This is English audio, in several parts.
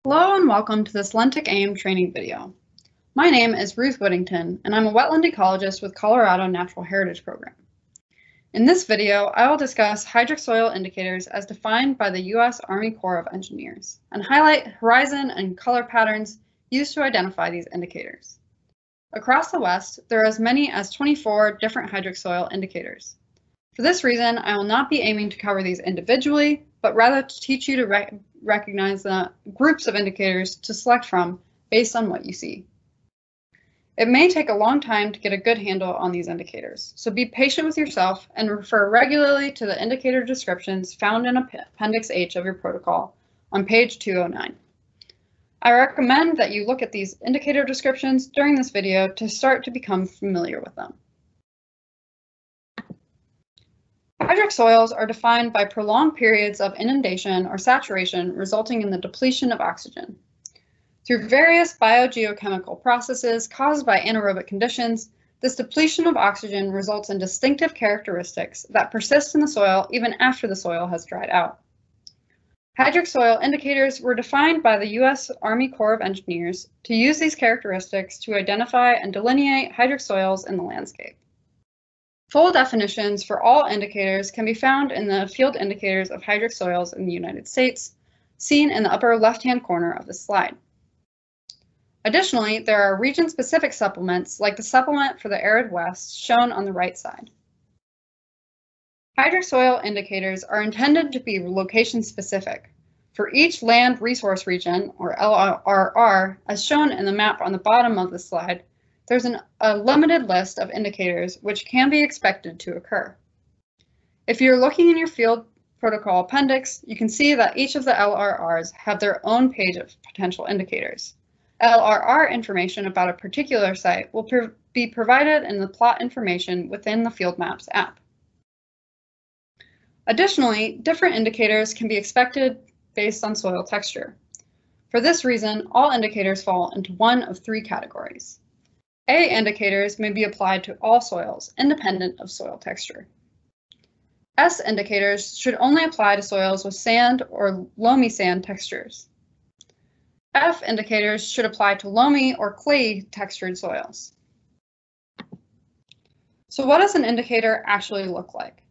Hello and welcome to this Lentic AIM training video. My name is Ruth Whittington and I'm a wetland ecologist with Colorado Natural Heritage Program. In this video, I will discuss hydric soil indicators as defined by the U.S. Army Corps of Engineers and highlight horizon and color patterns used to identify these indicators. Across the West, there are as many as 24 different hydric soil indicators. For this reason, I will not be aiming to cover these individually, but rather to teach you to recognize the groups of indicators to select from based on what you see. It may take a long time to get a good handle on these indicators, so be patient with yourself and refer regularly to the indicator descriptions found in Appendix H of your protocol on page 209. I recommend that you look at these indicator descriptions during this video to start to become familiar with them. Hydric soils are defined by prolonged periods of inundation or saturation resulting in the depletion of oxygen. Through various biogeochemical processes caused by anaerobic conditions, this depletion of oxygen results in distinctive characteristics that persist in the soil even after the soil has dried out. Hydric soil indicators were defined by the U.S. Army Corps of Engineers to use these characteristics to identify and delineate hydric soils in the landscape. Full definitions for all indicators can be found in the field indicators of hydric soils in the United States, seen in the upper left-hand corner of this slide. Additionally, there are region-specific supplements like the supplement for the arid West shown on the right side. Hydric soil indicators are intended to be location-specific. For each land resource region, or LRR, as shown in the map on the bottom of the slide, there's a limited list of indicators which can be expected to occur. If you're looking in your field protocol appendix, you can see that each of the LRRs have their own page of potential indicators. LRR information about a particular site will be provided in the plot information within the Field Maps app. Additionally, different indicators can be expected based on soil texture. For this reason, all indicators fall into one of three categories. A indicators may be applied to all soils, independent of soil texture. S indicators should only apply to soils with sand or loamy sand textures. F indicators should apply to loamy or clay textured soils. So what does an indicator actually look like?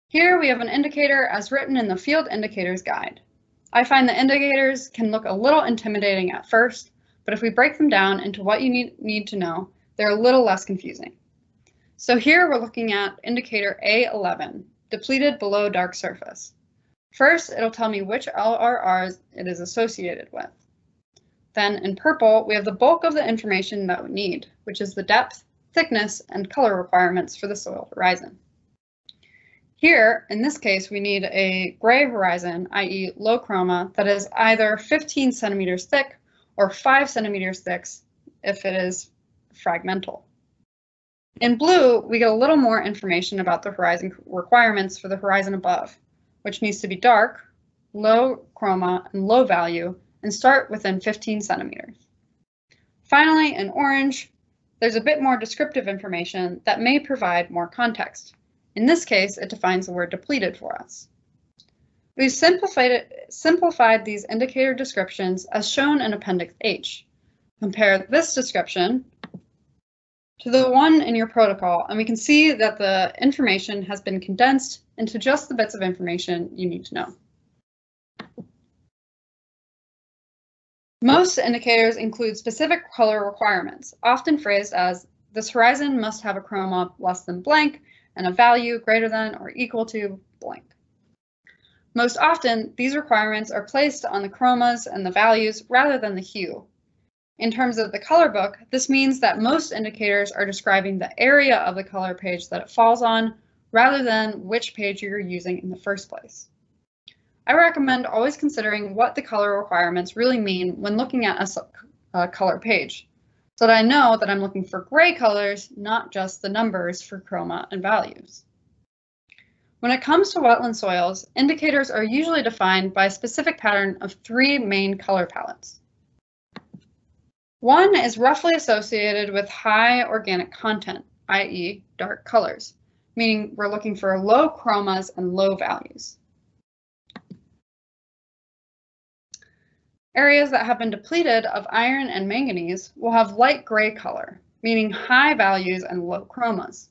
Here we have an indicator as written in the Field Indicators Guide. I find the indicators can look a little intimidating at first, but if we break them down into what you need to know, they're a little less confusing. So here we're looking at indicator A11, depleted below dark surface. First, it'll tell me which LRRs it is associated with. Then in purple, we have the bulk of the information that we need, which is the depth, thickness, and color requirements for the soil horizon. Here, in this case, we need a gray horizon, i.e. low chroma, that is either 15 centimeters thick or 5 centimeters thick if it is fragmental. In blue, we get a little more information about the horizon requirements for the horizon above, which needs to be dark, low chroma, and low value, and start within 15 centimeters. Finally, in orange, there's a bit more descriptive information that may provide more context. In this case, it defines the word depleted for us. We've simplified these indicator descriptions as shown in Appendix H. Compare this description to the one in your protocol, and we can see that the information has been condensed into just the bits of information you need to know. Most indicators include specific color requirements, often phrased as, this horizon must have a chroma less than blank and a value greater than or equal to blank. Most often, these requirements are placed on the chromas and the values rather than the hue. In terms of the color book, this means that most indicators are describing the area of the color page that it falls on, rather than which page you're using in the first place. I recommend always considering what the color requirements really mean when looking at a color page, so that I know that I'm looking for gray colors, not just the numbers for chroma and values. When it comes to wetland soils, indicators are usually defined by a specific pattern of three main color palettes. One is roughly associated with high organic content, i.e. dark colors, meaning we're looking for low chromas and low values. Areas that have been depleted of iron and manganese will have light gray color, meaning high values and low chromas.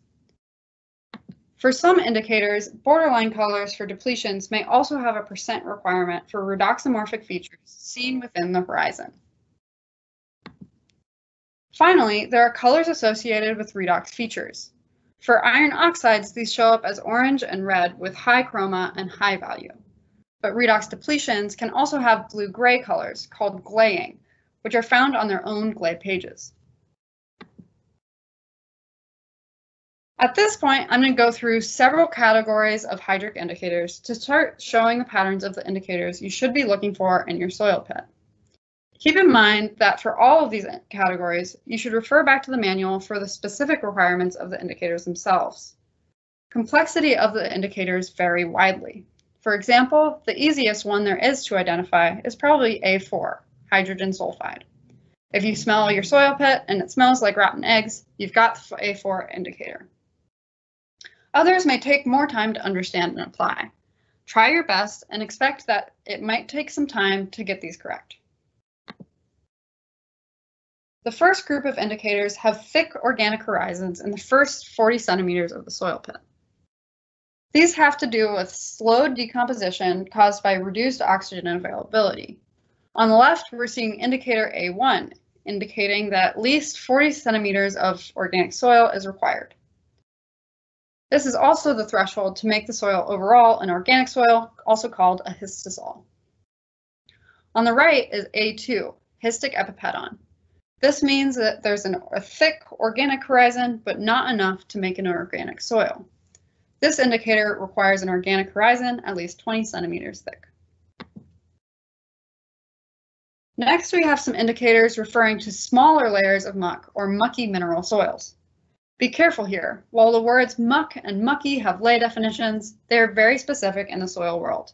For some indicators, borderline colors for depletions may also have a % requirement for redoxomorphic features seen within the horizon. Finally, there are colors associated with redox features. For iron oxides, these show up as orange and red with high chroma and high value. But redox depletions can also have blue-gray colors called glaying, which are found on their own Glade pages. At this point, I'm going to go through several categories of hydric indicators to start showing the patterns of the indicators you should be looking for in your soil pit. Keep in mind that for all of these categories, you should refer back to the manual for the specific requirements of the indicators themselves. Complexity of the indicators vary widely. For example, the easiest one there is to identify is probably A4, hydrogen sulfide. If you smell your soil pit and it smells like rotten eggs, you've got the A4 indicator. Others may take more time to understand and apply. Try your best and expect that it might take some time to get these correct. The first group of indicators have thick organic horizons in the first 40 centimeters of the soil pit. These have to do with slowed decomposition caused by reduced oxygen availability. On the left, we're seeing indicator A1, indicating that at least 40 centimeters of organic soil is required. This is also the threshold to make the soil overall an organic soil, also called a histosol. On the right is A2, histic epipedon. This means that there's a thick organic horizon, but not enough to make an organic soil. This indicator requires an organic horizon at least 20 centimeters thick. Next, we have some indicators referring to smaller layers of muck or mucky mineral soils. Be careful here. While the words muck and mucky have lay definitions, they are very specific in the soil world.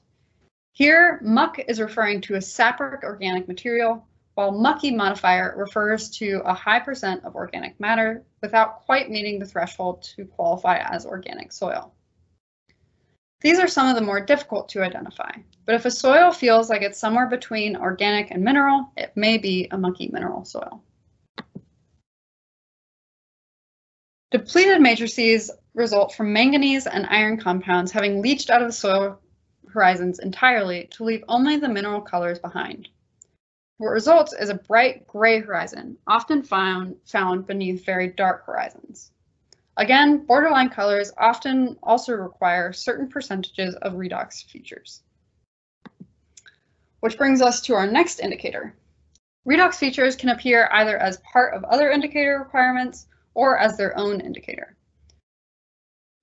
Here, muck is referring to a sapric organic material, while mucky modifier refers to a high % of organic matter without quite meeting the threshold to qualify as organic soil. These are some of the more difficult to identify, but if a soil feels like it's somewhere between organic and mineral, it may be a mucky mineral soil. Depleted matrices result from manganese and iron compounds having leached out of the soil horizons entirely to leave only the mineral colors behind. What results is a bright gray horizon, often found beneath very dark horizons. Again, borderline colors often also require certain percentages of redox features. Which brings us to our next indicator. Redox features can appear either as part of other indicator requirements or as their own indicator.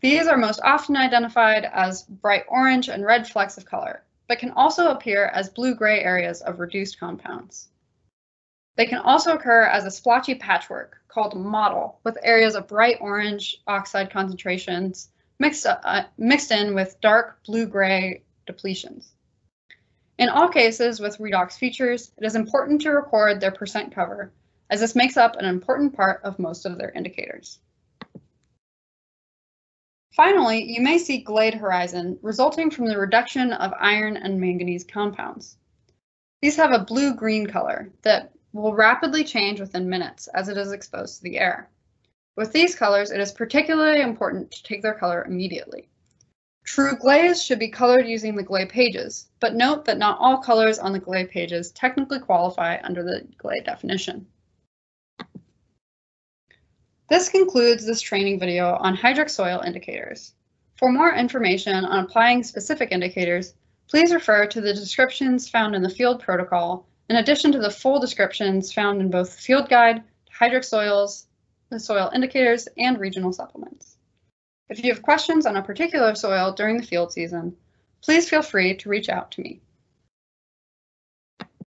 These are most often identified as bright orange and red flecks of color, but can also appear as blue-gray areas of reduced compounds. They can also occur as a splotchy patchwork called mottle, with areas of bright orange oxide concentrations mixed in with dark blue-gray depletions. In all cases with redox features, it is important to record their % cover, as this makes up an important part of most of their indicators. Finally, you may see Glade Horizon resulting from the reduction of iron and manganese compounds. These have a blue-green color that will rapidly change within minutes as it is exposed to the air. With these colors, it is particularly important to take their color immediately. True glaze should be colored using the Glade pages, but note that not all colors on the Glade pages technically qualify under the Glade definition. This concludes this training video on hydric soil indicators. For more information on applying specific indicators, please refer to the descriptions found in the field protocol, in addition to the full descriptions found in both the field guide, hydric soils, the soil indicators, and regional supplements. If you have questions on a particular soil during the field season, please feel free to reach out to me.